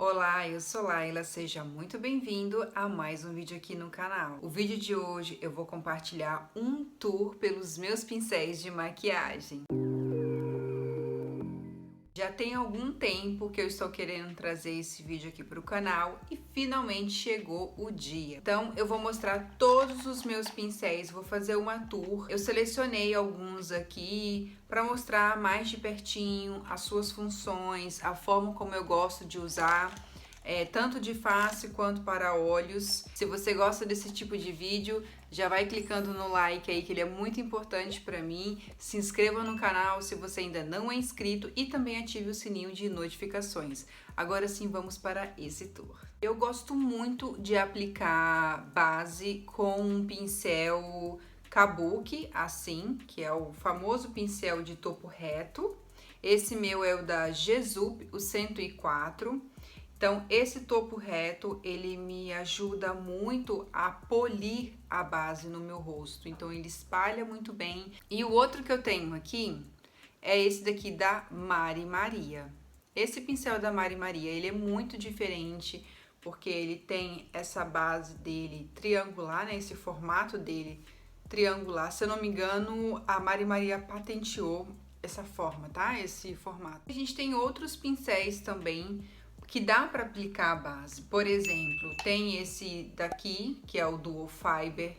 Olá, eu sou Laila, seja muito bem-vindo a mais um vídeo aqui no canal. O vídeo de hoje eu vou compartilhar um tour pelos meus pincéis de maquiagem. Já tem algum tempo que eu estou querendo trazer esse vídeo aqui para o canal e finalmente chegou o dia. Então eu vou mostrar todos os meus pincéis, vou fazer uma tour. Eu selecionei alguns aqui para mostrar mais de pertinho as suas funções, a forma como eu gosto de usar. Tanto de face quanto para olhos. Se você gosta desse tipo de vídeo, já vai clicando no like aí, que ele é muito importante para mim. Se inscreva no canal se você ainda não é inscrito e também ative o sininho de notificações. Agora sim, vamos para esse tour. Eu gosto muito de aplicar base com um pincel Kabuki, assim, que é o famoso pincel de topo reto. Esse meu é o da Jesup, o 104. Então, esse topo reto, ele me ajuda muito a polir a base no meu rosto. Então, ele espalha muito bem. E o outro que eu tenho aqui é esse daqui da Mari Maria. Esse pincel da Mari Maria, ele é muito diferente, porque ele tem essa base dele triangular, né? Esse formato dele triangular. Se eu não me engano, a Mari Maria patenteou essa forma, tá? Esse formato. A gente tem outros pincéis também que dá para aplicar a base. Por exemplo, tem esse daqui, que é o Duo Fiber.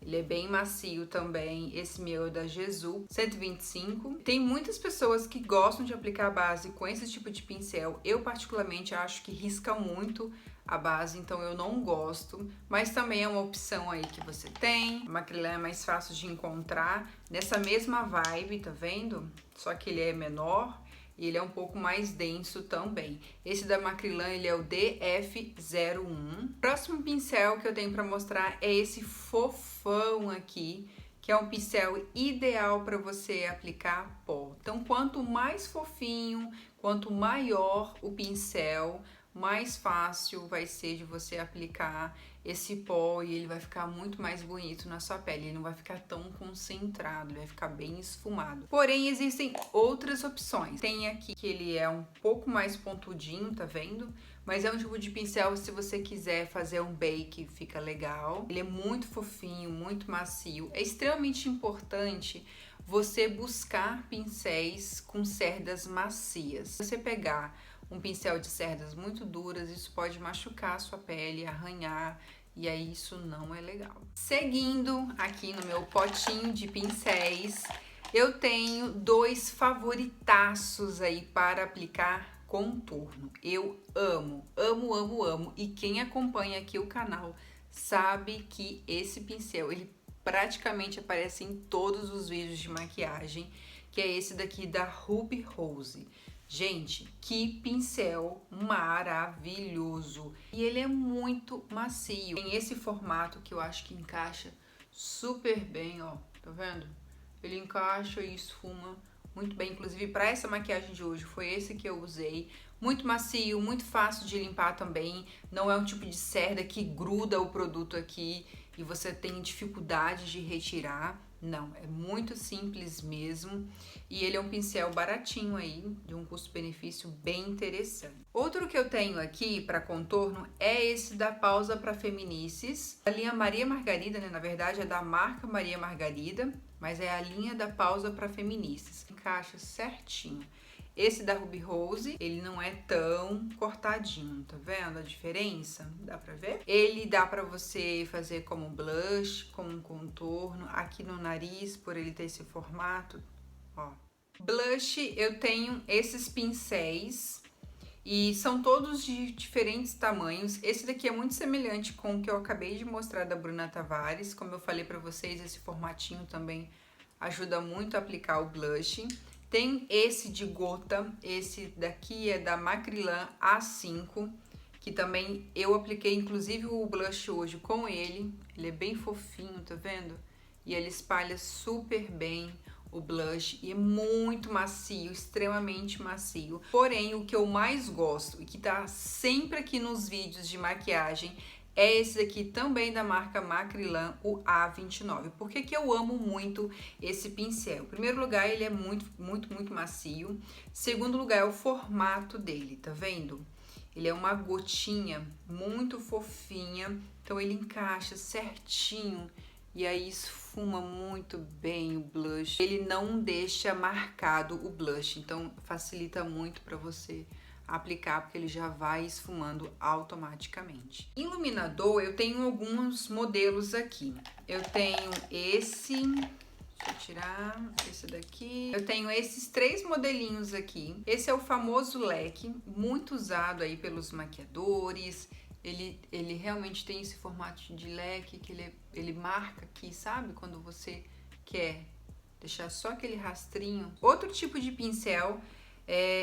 Ele é bem macio também. Esse meu é da Jesus, 125. Tem muitas pessoas que gostam de aplicar a base com esse tipo de pincel. Eu, particularmente, acho que risca muito a base, então eu não gosto. Mas também é uma opção aí que você tem. O Macrylan é mais fácil de encontrar. Nessa mesma vibe, tá vendo? Só que ele é menor. E ele é um pouco mais denso também. Esse da Macrylan, ele é o DF01. Próximo pincel que eu tenho para mostrar é esse fofão aqui, que é um pincel ideal para você aplicar pó. Então, quanto mais fofinho, quanto maior o pincel, mais fácil vai ser de você aplicar esse pó e ele vai ficar muito mais bonito na sua pele. Ele não vai ficar tão concentrado, ele vai ficar bem esfumado. Porém, existem outras opções. Tem aqui que ele é um pouco mais pontudinho, tá vendo? Mas é um tipo de pincel, se você quiser fazer um bake, fica legal. Ele é muito fofinho, muito macio. É extremamente importante você buscar pincéis com cerdas macias. Se você pegar um pincel de cerdas muito duras, isso pode machucar a sua pele, arranhar, e aí isso não é legal. Seguindo aqui no meu potinho de pincéis, eu tenho dois favoritaços aí para aplicar contorno. Eu amo, amo, amo, amo, e quem acompanha aqui o canal sabe que esse pincel, ele praticamente aparece em todos os vídeos de maquiagem, que é esse daqui da Ruby Rose. Gente, que pincel maravilhoso! E ele é muito macio. Tem esse formato que eu acho que encaixa super bem, ó. Tá vendo? Ele encaixa e esfuma muito bem. Inclusive, para essa maquiagem de hoje, foi esse que eu usei. Muito macio, muito fácil de limpar também. Não é um tipo de cerda que gruda o produto aqui e você tem dificuldade de retirar. Não, é muito simples mesmo. E ele é um pincel baratinho aí, de um custo-benefício bem interessante. Outro que eu tenho aqui para contorno é esse da Pausa para Feminices. A linha Maria Margarida, né? Na verdade é da marca Maria Margarida, mas é a linha da Pausa para Feminices. Encaixa certinho. Esse da Ruby Rose, ele não é tão cortadinho, tá vendo a diferença? Dá pra ver? Ele dá pra você fazer como blush, como um contorno, aqui no nariz, por ele ter esse formato, ó. Blush, eu tenho esses pincéis e são todos de diferentes tamanhos. Esse daqui é muito semelhante com o que eu acabei de mostrar da Bruna Tavares. Como eu falei pra vocês, esse formatinho também ajuda muito a aplicar o blush. Tem esse de gota, esse daqui é da Macrylan A5, que também eu apliquei inclusive o blush hoje com ele. Ele é bem fofinho, tá vendo? E ele espalha super bem o blush e é muito macio, extremamente macio. Porém, o que eu mais gosto e que tá sempre aqui nos vídeos de maquiagem é esse aqui também da marca Macrylan, o A29. Por que que eu amo muito esse pincel? Em primeiro lugar, ele é muito, muito, muito macio. Segundo lugar, é o formato dele, tá vendo? Ele é uma gotinha muito fofinha, então ele encaixa certinho e aí esfuma muito bem o blush. Ele não deixa marcado o blush, então facilita muito para você aplicar, porque ele já vai esfumando automaticamente. Iluminador, eu tenho alguns modelos aqui. Eu tenho esse, deixa eu tirar esse daqui. Eu tenho esses 3 modelinhos aqui. Esse é o famoso leque, muito usado aí pelos maquiadores. Ele realmente tem esse formato de leque que ele marca aqui, sabe? Quando você quer deixar só aquele rastrinho. Outro tipo de pincel,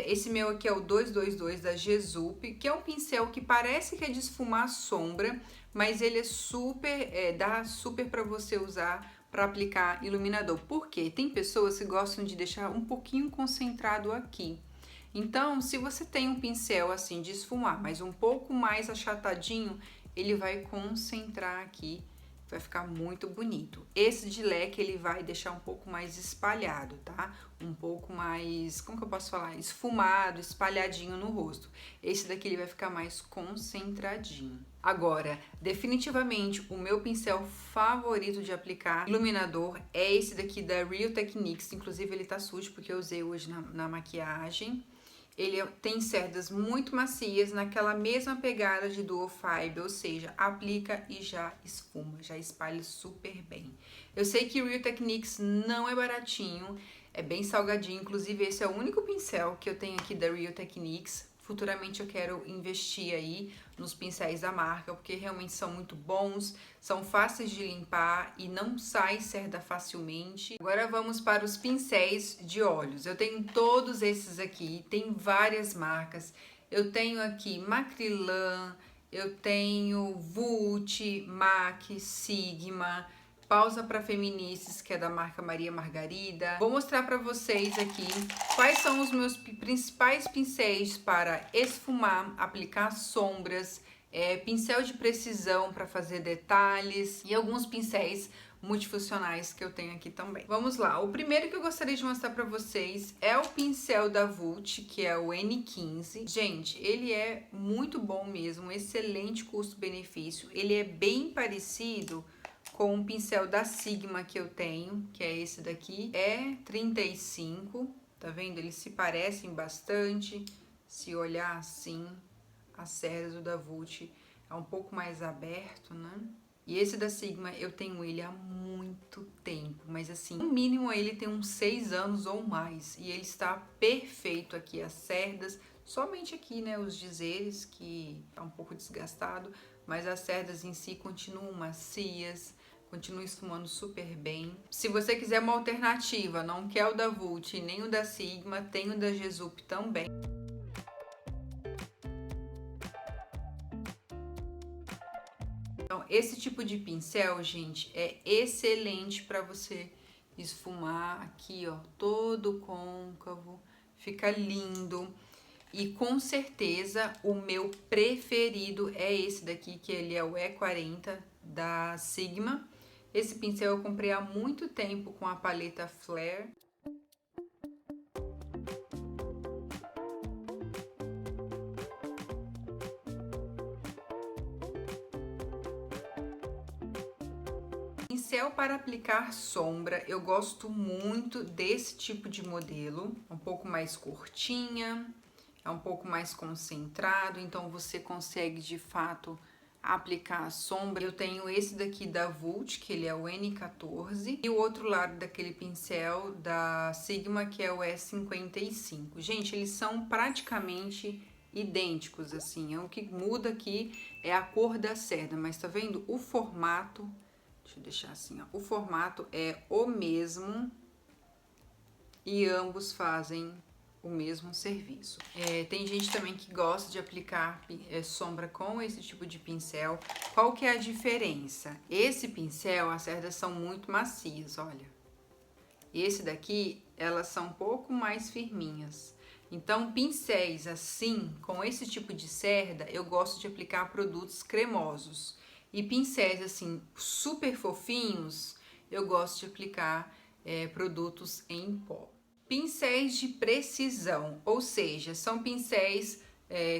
esse meu aqui é o 222 da Gesup, que é um pincel que parece que é de esfumar sombra, mas ele é super, dá super para você usar para aplicar iluminador. Por quê? Tem pessoas que gostam de deixar um pouquinho concentrado aqui. Então, se você tem um pincel assim de esfumar, mas um pouco mais achatadinho, ele vai concentrar aqui, vai ficar muito bonito. Esse de leque, ele vai deixar um pouco mais espalhado, tá? Um pouco mais, como que eu posso falar? Esfumado, espalhadinho no rosto. Esse daqui, ele vai ficar mais concentradinho. Agora, definitivamente, o meu pincel favorito de aplicar iluminador é esse daqui da Real Techniques. Inclusive, ele tá sujo porque eu usei hoje na maquiagem. Ele tem cerdas muito macias, naquela mesma pegada de Duo Fiber, ou seja, aplica e já esfuma, já espalha super bem. Eu sei que o Real Techniques não é baratinho, é bem salgadinho, inclusive esse é o único pincel que eu tenho aqui da Real Techniques. Futuramente eu quero investir aí nos pincéis da marca, porque realmente são muito bons, são fáceis de limpar e não sai cerda facilmente. Agora vamos para os pincéis de olhos. Eu tenho todos esses aqui, tem várias marcas. Eu tenho aqui Macrylan, eu tenho Vult, MAC, Sigma, Pausa para Feministas, que é da marca Maria Margarida. Vou mostrar para vocês aqui quais são os meus principais pincéis para esfumar, aplicar sombras, pincel de precisão para fazer detalhes e alguns pincéis multifuncionais que eu tenho aqui também. Vamos lá, o primeiro que eu gostaria de mostrar para vocês é o pincel da Vult, que é o N15. Gente, ele é muito bom mesmo, um excelente custo-benefício. Ele é bem parecido com um pincel da Sigma que eu tenho, que é esse daqui, é 35, tá vendo? Eles se parecem bastante, se olhar assim, as cerdas do da Vult é um pouco mais aberto, né? E esse da Sigma eu tenho ele há muito tempo, mas assim, no mínimo ele tem uns 6 anos ou mais, e ele está perfeito aqui, as cerdas, somente aqui, né, os dizeres que tá um pouco desgastado, mas as cerdas em si continuam macias, continua esfumando super bem. Se você quiser uma alternativa, não quer o da Vult nem o da Sigma, tem o da Gesup também. Então, esse tipo de pincel, gente, é excelente para você esfumar aqui, ó, todo côncavo, fica lindo. E com certeza o meu preferido é esse daqui, que ele é o E40 da Sigma. Esse pincel eu comprei há muito tempo com a paleta Flare. Pincel para aplicar sombra, eu gosto muito desse tipo de modelo, um pouco mais curtinha, é um pouco mais concentrado, então você consegue de fato aplicar a sombra. Eu tenho esse daqui da Vult, que ele é o N14, e o outro lado daquele pincel da Sigma, que é o E55. Gente, eles são praticamente idênticos, assim, o que muda aqui é a cor da cerda, mas tá vendo? O formato, deixa eu deixar assim, ó, o formato é o mesmo e ambos fazem o mesmo serviço. Tem gente também que gosta de aplicar sombra com esse tipo de pincel. Qual que é a diferença? Esse pincel, as cerdas são muito macias, olha. Esse daqui, elas são um pouco mais firminhas. Então, pincéis assim, com esse tipo de cerda, eu gosto de aplicar produtos cremosos. E pincéis assim, super fofinhos, eu gosto de aplicar produtos em pó. Pincéis de precisão, ou seja, são pincéis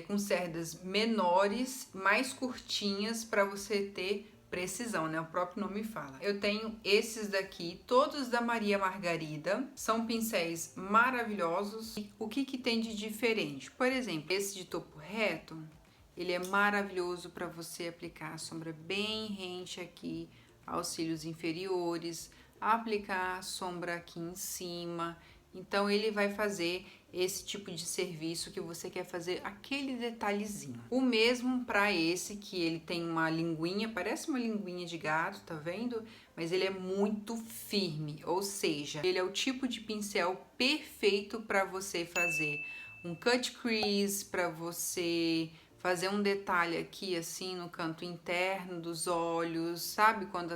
com cerdas menores, mais curtinhas, para você ter precisão, né? O próprio nome fala. Eu tenho esses daqui, todos da Maria Margarida. São pincéis maravilhosos. E o que tem de diferente? Por exemplo, esse de topo reto, ele é maravilhoso para você aplicar a sombra bem rente aqui aos cílios inferiores, aplicar a sombra aqui em cima. Então ele vai fazer esse tipo de serviço que você quer fazer aquele detalhezinho. O mesmo para esse, que ele tem uma linguinha, parece uma linguinha de gato, tá vendo? Mas ele é muito firme, ou seja, ele é o tipo de pincel perfeito para você fazer um cut crease, para você fazer um detalhe aqui assim no canto interno dos olhos, sabe? Quando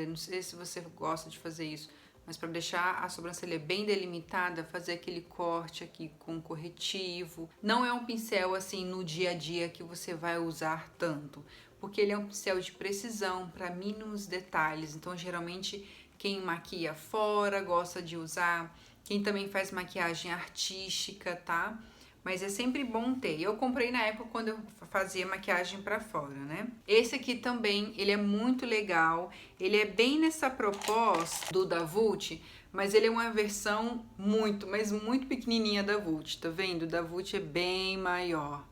não sei se você gosta de fazer isso, mas para deixar a sobrancelha bem delimitada, fazer aquele corte aqui com corretivo. Não é um pincel assim no dia a dia que você vai usar tanto, porque ele é um pincel de precisão para mínimos detalhes. Então, geralmente, quem maquia fora gosta de usar, quem também faz maquiagem artística, tá? Mas é sempre bom ter. Eu comprei na época quando eu fazia maquiagem pra fora, né? Esse aqui também, ele é muito legal. Ele é bem nessa proposta do da Vult, mas ele é uma versão muito, mas muito pequenininha da Vult, tá vendo? O da Vult é bem maior.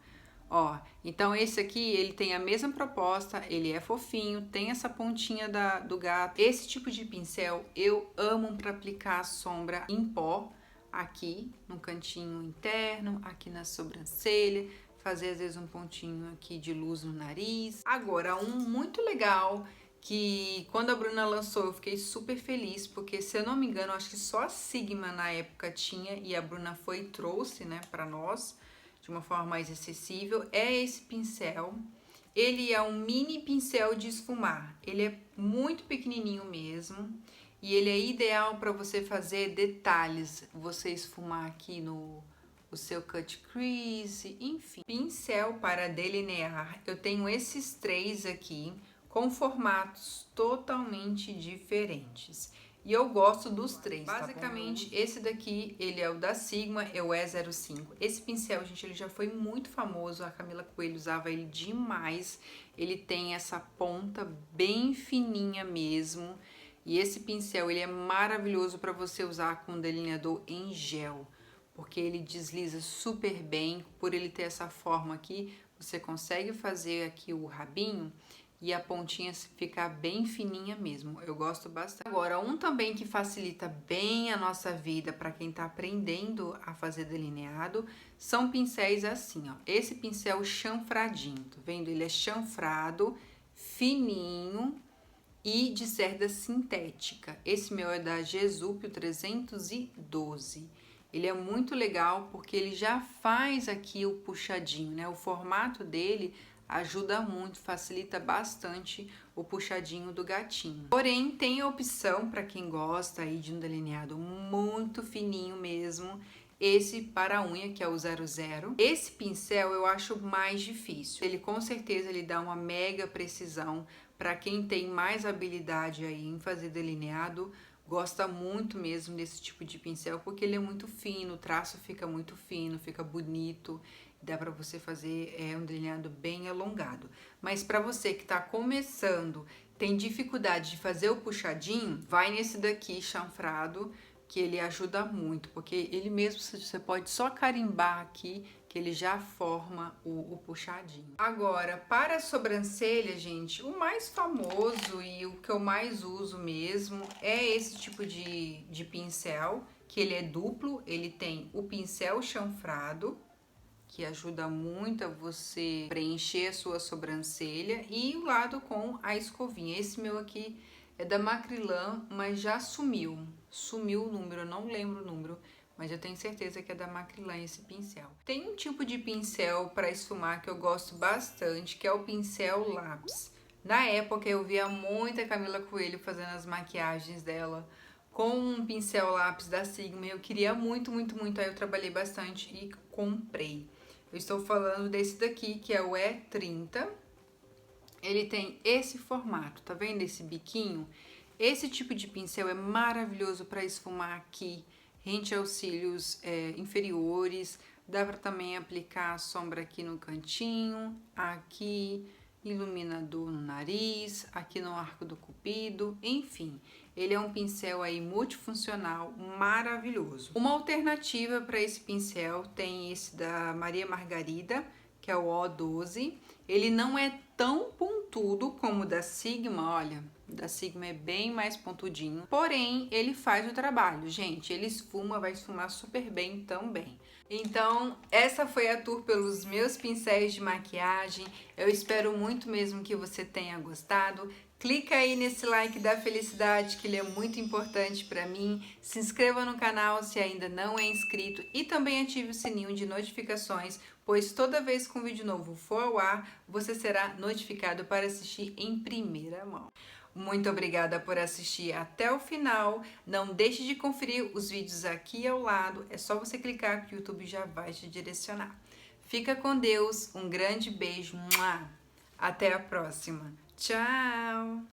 Ó, então esse aqui, ele tem a mesma proposta, ele é fofinho, tem essa pontinha do gato. Esse tipo de pincel eu amo pra aplicar a sombra em pó, aqui no cantinho interno, aqui na sobrancelha, fazer às vezes um pontinho aqui de luz no nariz. Agora, um muito legal que quando a Bruna lançou eu fiquei super feliz, porque se eu não me engano, acho que só a Sigma na época tinha e a Bruna foi e trouxe, né, pra nós, de uma forma mais acessível, é esse pincel. Ele é um mini pincel de esfumar, ele é muito pequenininho mesmo. E ele é ideal para você fazer detalhes, você esfumar aqui no seu cut crease, enfim. Pincel para delinear, eu tenho esses três aqui, com formatos totalmente diferentes. E eu gosto dos três, basicamente, tá bom? Esse daqui, ele é o da Sigma, é o E05. Esse pincel, gente, ele já foi muito famoso, a Camila Coelho usava ele demais. Ele tem essa ponta bem fininha mesmo. E esse pincel, ele é maravilhoso para você usar com delineador em gel, porque ele desliza super bem. Por ele ter essa forma aqui, você consegue fazer aqui o rabinho e a pontinha ficar bem fininha mesmo. Eu gosto bastante. Agora, um também que facilita bem a nossa vida para quem tá aprendendo a fazer delineado, são pincéis assim, ó. Esse pincel chanfradinho, tá vendo? Ele é chanfrado, fininho, e de cerda sintética. Esse meu é da Gesup, o 312. Ele é muito legal porque ele já faz aqui o puxadinho, né? O formato dele ajuda muito, facilita bastante o puxadinho do gatinho. Porém, tem a opção para quem gosta aí de um delineado muito fininho mesmo, esse para a unha, que é o 00. Esse pincel eu acho mais difícil. Ele com certeza ele dá uma mega precisão para quem tem mais habilidade aí em fazer delineado, gosta muito mesmo desse tipo de pincel, porque ele é muito fino, o traço fica muito fino, fica bonito, dá para você fazer um delineado bem alongado. Mas para você que está começando, tem dificuldade de fazer o puxadinho, vai nesse daqui chanfrado, que ele ajuda muito, porque ele mesmo você pode só carimbar aqui, que ele já forma o puxadinho. Agora, para a sobrancelha, gente, o mais famoso e o que eu mais uso mesmo é esse tipo de pincel, que ele é duplo, ele tem o pincel chanfrado, que ajuda muito a você preencher a sua sobrancelha, e o lado com a escovinha. Esse meu aqui é da Macrylan, mas já sumiu o número, eu não lembro o número, mas eu tenho certeza que é da Macrylan esse pincel. Tem um tipo de pincel para esfumar que eu gosto bastante, que é o pincel lápis. Na época eu via muita Camila Coelho fazendo as maquiagens dela com um pincel lápis da Sigma, eu queria muito, muito, muito, aí eu trabalhei bastante e comprei. Eu estou falando desse daqui, que é o E30. Ele tem esse formato, tá vendo esse biquinho? Esse tipo de pincel é maravilhoso para esfumar aqui, rente aos cílios inferiores, Dá para também aplicar a sombra aqui no cantinho, aqui, iluminador no nariz, aqui no arco do cupido, enfim. Ele é um pincel aí multifuncional, maravilhoso. Uma alternativa para esse pincel tem esse da Maria Margarida, que é o O12. Ele não é tão pontudo como o da Sigma, olha, o da Sigma é bem mais pontudinho, porém ele faz o trabalho, gente, ele esfuma, vai esfumar super bem também. Então, essa foi a tour pelos meus pincéis de maquiagem. Eu espero muito mesmo que você tenha gostado. Clica aí nesse like da felicidade, que ele é muito importante para mim. Se inscreva no canal se ainda não é inscrito e também ative o sininho de notificações, pois toda vez que um vídeo novo for ao ar, você será notificado para assistir em primeira mão. Muito obrigada por assistir até o final. Não deixe de conferir os vídeos aqui ao lado. É só você clicar que o YouTube já vai te direcionar. Fica com Deus. Um grande beijo. Até a próxima. Tchau!